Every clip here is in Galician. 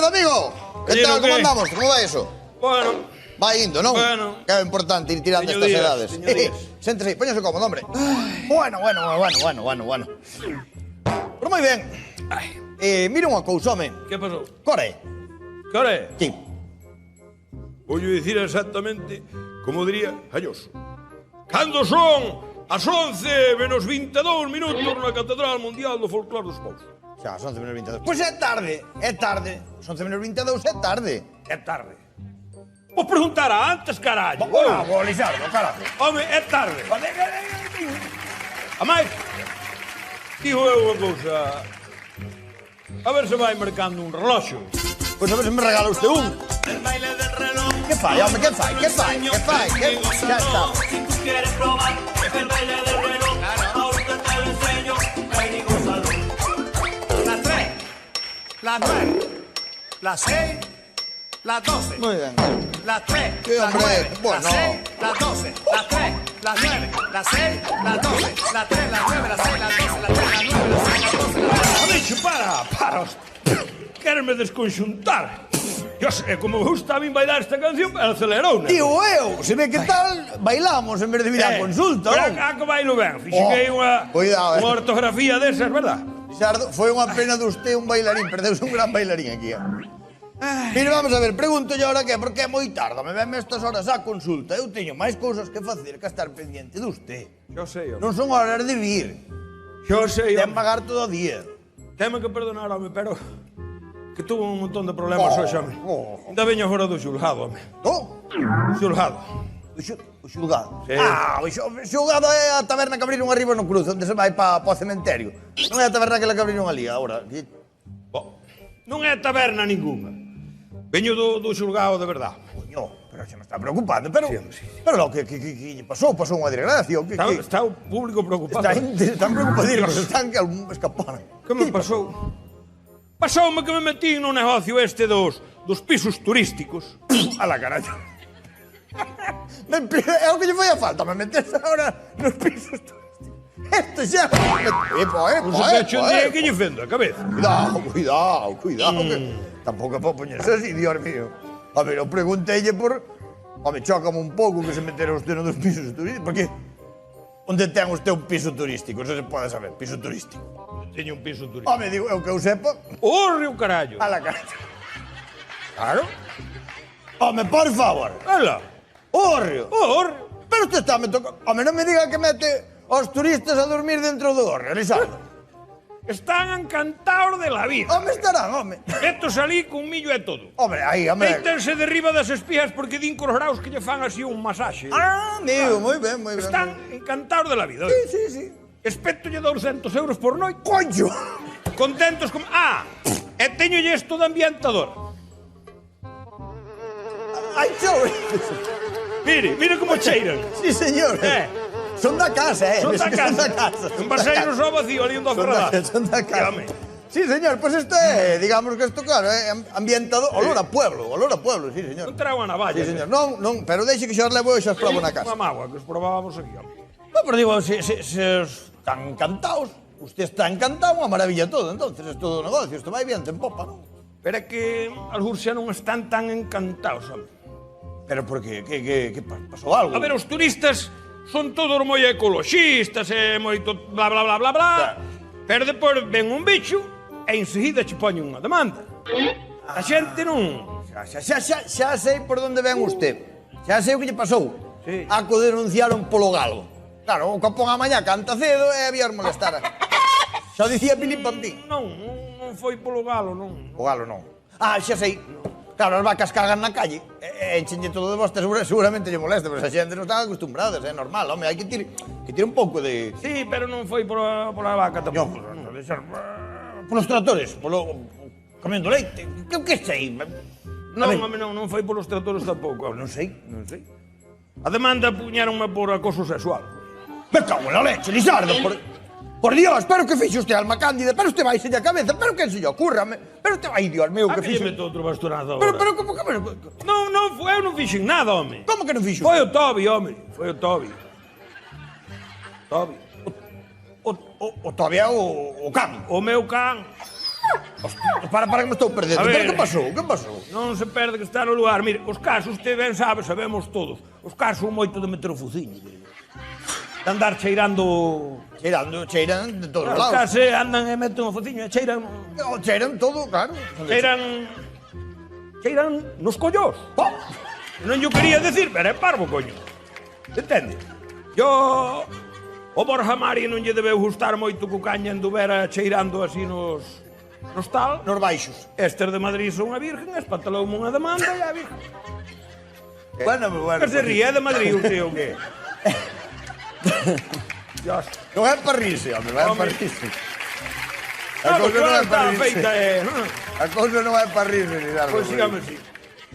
amigo. Que tal, como andamos? Como vai eso? Bueno. Vai indo, non? Bueno. Que é importante ir tirando estas edades. Séntese aí, póñase cómodo, hombre. Bueno. Pero moi ben. Mira unha cousa, home. Que pasou? Core. Que hora é? Sí. Vou dicir exactamente como diría Galloso. Cando son as 11 menos 22 minutos na Catedral Mundial do Folclore dos Povos. Xa, as 11 menos 22. Pois é tarde. As 11 menos 22 é tarde. É tarde. Vos preguntara antes, carallo. Bravo, Lizardo, caralho. Home, é tarde. A máis, digo eu unha cousa. A ver se vai marcando un reloxo. Pois a ver se me regala usted un. El baile del reloj. Que fai, home, que fai? Ya está. Si tú quieres probar el baile del reloj, ahorita te lo enseño, ven y gózalo. Las 3, las 9, las 6, las 12. Muy bien. Las 3, Sí, las hombre, 9, bueno. las 6, las 12, las 3, las 9, las 6, las 12, las 3, las 9, las 6, las 12, las 3, las 9, las 6, las 12, las 3. Amixo, para. Querme desconxuntar. Yo sei, como me gusta a min bailar esta canción, acelerou, né? Digo eu, se ve que tal, bailamos en vez de vir a consulta, Pero non? a que bailo ben. Fixo que hai unha ortografía desas, verdad? Lizardo, foi unha pena de usted un bailarín, perdeuse un gran bailarín aquí. Mira, vamos a ver, pregúntolle ahora que, porque é moi tarde, me venme estas horas á consulta. Eu teño máis cousas que facer que estar pendiente de usted. Yo sei, home. Non son horas de vir. Yo sei, Ten home. pagar todo o día. Teme que perdonar, home, pero... Que tuvo un montón de problemas hoxe, home. Ainda veño fora do xulgado, home. Oh, Xulgado. o xulgado. Sí. O xulgado é a taberna que abriron arriba no cruce, onde se vai pa o cementerio. Non é a taberna que abriron ali, agora. Bo, non é taberna ninguna. Veño do xulgado de verdad. Coño, pero se me está preocupando, pero... Sí, sí. Pero lo que lle pasou unha desgracia. Está o público preocupado. Están preocupadísimos, están que algún escaparon. Que me pasou? Pasoume que me metí no negocio este dos pisos turísticos. A la carallo. É o que lle foi a falta, me meterse agora nos pisos turísticos. Esto xa... Non se peche un día que lle fendo a cabeza. Cuidado, que tampouco pode poñerse así, Dios mío. A ver, eu pregunteille por... Home, chócame un pouco que se metera usted nos pisos turísticos, porque... Onde ten usted un piso turístico? Eso se pode saber, piso turístico. Teño un piso turístico. Home, digo, eu que eu sepa... Orre o carallo. A la cara. Claro. Home, por favor. Ela. Hórreo. Orre. Pero usted está me tocando... Home, non me diga que mete aos turistas a dormir dentro do hórreo, Lizardo. Están encantados de la vida. Home, estarán, home. Esto salí con millo e todo. Home, aí, home. Deítense derriba das espías porque din cos graus que lle fan así un masaxe. Amigo, moi ben, moi ben. Están encantados de la vida. Sí. Espétolle 200 euros por noite. Coño! Contentos como... e teñolle isto de ambientador. Ai, chove. Mire como cheiran. Sí, señor. Son da casa, Son da casa. Son da casa. Un vaseiro só vacío ali onde afradar. Son da casa. Sí, señor, pues esto é, digamos que esto, claro, é ambientador, olor a pueblo, sí, señor. Non terá unha navalla. Sí, señor, non, pero deixe que xa os levo e xa os probo na casa. Unha mágoa que os probábamos aquí. No, pero digo, se están encantados, usted está encantado, unha maravilla todo, entonces, es todo negocio, isto vai bien, ten popa, non? Pero é que algúns xa non están tan encantados, home. Pero por que pasou algo? A ver, os turistas son todos moi ecoloxistas e moito bla bla bla bla bla. Pero depois ven un bicho e enseguida che poñen unha demanda. A xente non... Xa sei por onde ven usted. Xa sei o que lle pasou. Sí. A que o denunciaron polo galo. Claro, o capón a mañá canta cedo e había molestar. Xa dicía Pilín Pampín. Non foi polo galo, non. O galo non. Xa sei. Claro, as vacas cagan na calle, enchenlle todo de bosta, seguramente lle molesta, pero esa xente non están acostumbradas, é normal, home, hai que tirar un pouco de... Sí, pero non foi pola vaca tampouco. Polos tractores, polo comendo leite, que sei? Non, home, non foi polos tractores tampouco. Non sei. A demanda puñaronme por acoso sexual. Me cago en la leche, Lizardo, por Dios, pero que fixe usted, alma cándida, pero usted vai a cabeza, pero que se lle ocurrame, pero usted vai, Dios mío, que fixe... A que lle meto outro bastonazo agora? Pero como que... Non, eu non fixen nada, home. Como que non fixo? Foi o Tobi, home, foi o Tobi. O todavía o can. O meu can Hostia, para que me estou perdendo. A ver. Pero que pasou? Que pasou? Non se perde que está no lugar. Mire, os casos, usted ben sabe, sabemos todos. Os casos son moito de meter o fuciño. De andar cheirando... Cheiran de todos Os lados. casos andan e meten o fuciño e cheiran... Cheiran todo, claro. Cheiran nos collós. Oh, Non yo quería decir, pero é parvo, coño. Entende? Yo... O Borja Mari non lle debeu gustar moito que o caña anduvera cheirando así nos tal. nos baixos. Estes de Madrid son a virgen, espataloume unha demanda e a virgen. Bueno. Que se ríe, é de Madrid o tío, que? Dios. Non é para rirse, home, non é Home. para rirse. Ah, porque ahora está feita, A cousa non é para rirse, ni nada. Pois sígame así.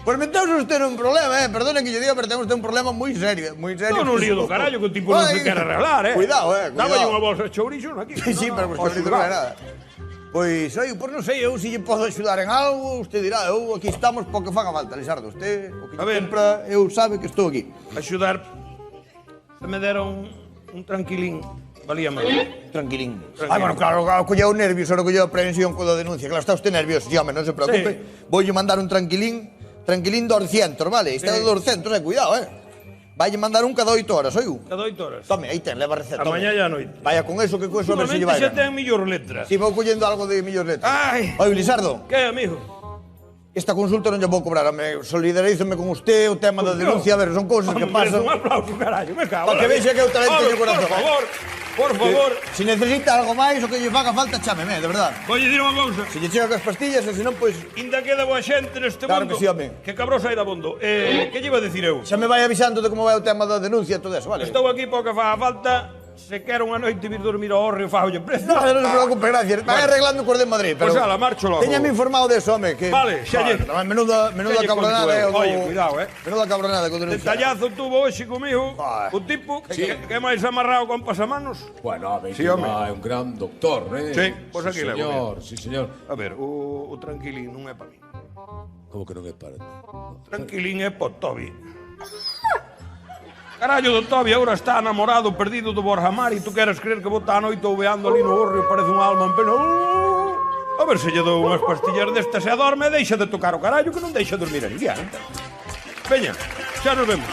Pois meteuse usted nun problema, perdone que lle diga, pero ten usted un problema moi serio, moi serio. Non lío do carallo que o tipo non se Ai, quere arreglar, Cuidado, Daba cuidado. unha bolsa de chourizo aquí. Sí, pero pues que non é nada. Pois, oi, pois non sei, eu se lle podo axudar en algo, usted dirá, eu aquí estamos porque faga falta, Lisardo. Usted, o que A lle ver. compra, eu sabe que estou aquí. Axudar. Se me dera un tranquilín. Valía máis. Tranquilín. Ai, bueno, claro, colleu nervios, ahora colleu a prevención coa denuncia. Claro, está usted nervioso, sí, home, non se preocupe. Voulle mandar un tranquilín 200, vale? Este é de 200, cuidado, Vaille mandar un cada 8 horas, oiu? Cada 8 horas. Tome, aí ten, leva a receta. A mañá e a noite. Vaya con eso, que con eso a ver se lle vai. Últimamente xa ben. ten millor letra. Si vou collendo algo de millor letras. Ai. Oi, Lisardo, Que, amigo? esta consulta non lle vou cobrar, solidarízome con usted, o tema da denuncia, a ver, son cousas que pasan. Un aplauso, carallo, me cago. Pa que vexa que eu tamén teño corazón, Por favor. Si necesita algo máis, o que lle faga falta, chámeme, de verdad. Vou dicir unha cousa. Se lle chega cas pastillas, e senón, pois, Inda queda boa xente neste Claro mundo. que sí, home. Que cabrosa hai da bondo. Que lle iba a dicir eu? xa me vai avisando de como vai o tema da denuncia e todo eso, vale? Estou aquí porque faga falta. Se quero unha noite vir dormir ao horreo, fago prezo. No, non se preocupe, gracias. Vai arreglando cos de Madrid, pero... Pois ala, marcho logo. Téñame informado de eso, home, que... Vale, xa lle- Menuda xa lle cabronada, conto eu. o... Oye, cuidado, Menuda cabronada co denuncia. Detallazo tuvo hoxe comigo. Ai. O tipo que máis amarrado con pasamanos. Bueno, a ver, Sí, que home. va, é un gran doctor, Sí, pois aquí levo, señor, sí, señor. A ver, o tranquilín non é para mí. Como que non é para ti? Tranquilín é para Tobi. Carallo, do Tobi agora está namorado, perdido do Borja Mari. Tu queres creer que bota a noite ouveando ali no horreo, parece un alma en pena. A ver se lle dou unhas pastillas destas e dorme e deixa de tocar o carallo que non deixa dormir a ninguén. Veña, xa nos vemos.